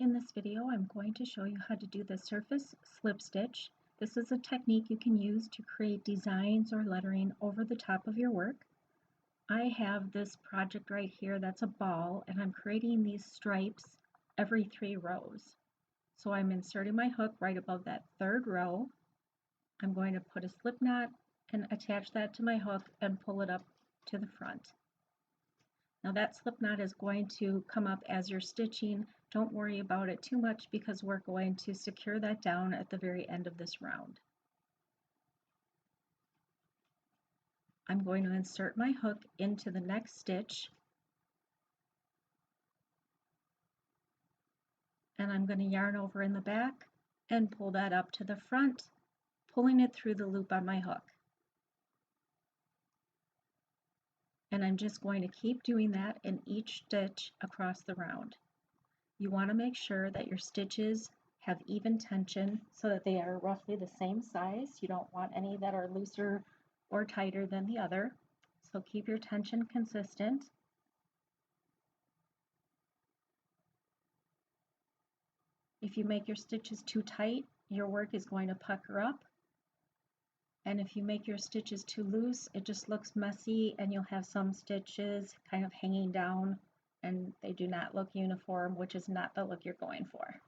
In this video, I'm going to show you how to do the surface slip stitch. This is a technique you can use to create designs or lettering over the top of your work. I have this project right here that's a ball, and I'm creating these stripes every 3 rows. So I'm inserting my hook right above that 3rd row. I'm going to put a slip knot and attach that to my hook and pull it up to the front. Now that slip knot is going to come up as you're stitching. Don't worry about it too much because we're going to secure that down at the very end of this round. I'm going to insert my hook into the next stitch, and I'm going to yarn over in the back and pull that up to the front, pulling it through the loop on my hook. And I'm just going to keep doing that in each stitch across the round. You want to make sure that your stitches have even tension so that they are roughly the same size. You don't want any that are looser or tighter than the other. So keep your tension consistent. If you make your stitches too tight, your work is going to pucker up. And if you make your stitches too loose, it just looks messy and you'll have some stitches kind of hanging down and they do not look uniform, which is not the look you're going for.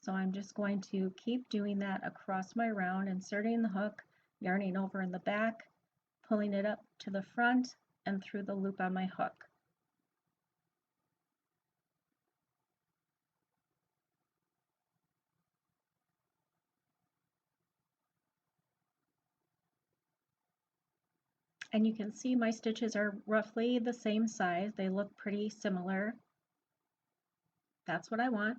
So I'm just going to keep doing that across my round, inserting the hook, yarning over in the back, pulling it up to the front and through the loop on my hook. And you can see my stitches are roughly the same size. They look pretty similar. That's what I want.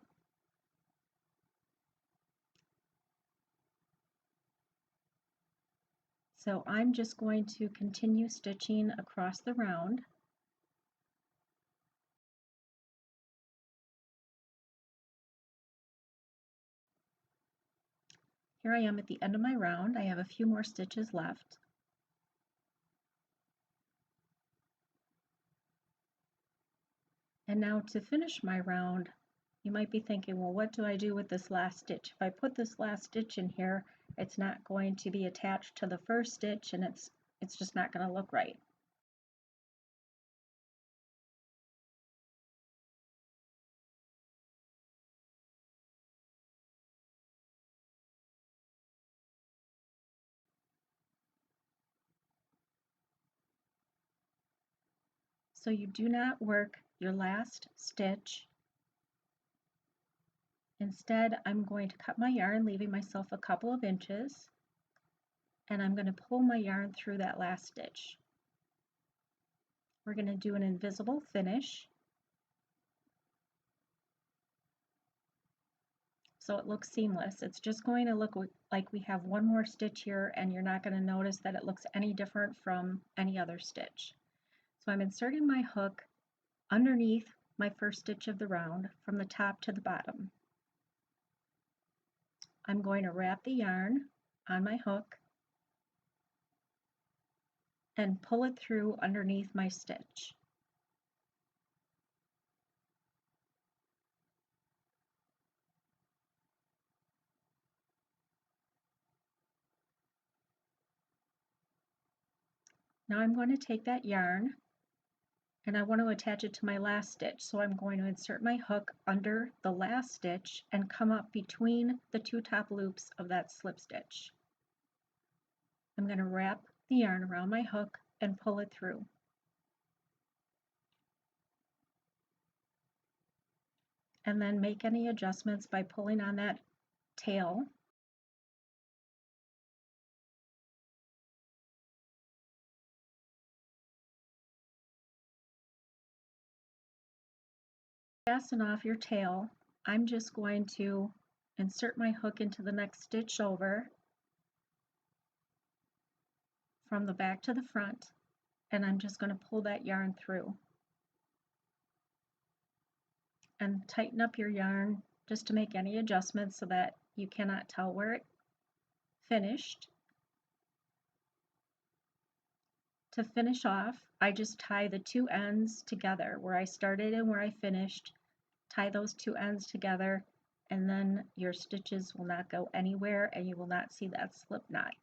So I'm just going to continue stitching across the round. Here I am at the end of my round. I have a few more stitches left. And now to finish my round, you might be thinking, well, what do I do with this last stitch? If I put this last stitch in here, it's not going to be attached to the first stitch and it's just not going to look right. So you do not work your last stitch. Instead, I'm going to cut my yarn, leaving myself a couple of inches, and I'm going to pull my yarn through that last stitch. We're going to do an invisible finish, so it looks seamless. It's just going to look like we have one more stitch here, and you're not going to notice that it looks any different from any other stitch. So I'm inserting my hook underneath my first stitch of the round from the top to the bottom. I'm going to wrap the yarn on my hook and pull it through underneath my stitch. Now I'm going to take that yarn and I want to attach it to my last stitch. So I'm going to insert my hook under the last stitch and come up between the 2 top loops of that slip stitch. I'm going to wrap the yarn around my hook and pull it through. And then make any adjustments by pulling on that tail. Fasten off your tail. I'm just going to insert my hook into the next stitch over from the back to the front, and I'm just going to pull that yarn through. And tighten up your yarn just to make any adjustments so that you cannot tell where it finished. To finish off, I just tie the 2 ends together where I started and where I finished, tie those two ends together, and then your stitches will not go anywhere and you will not see that slip knot.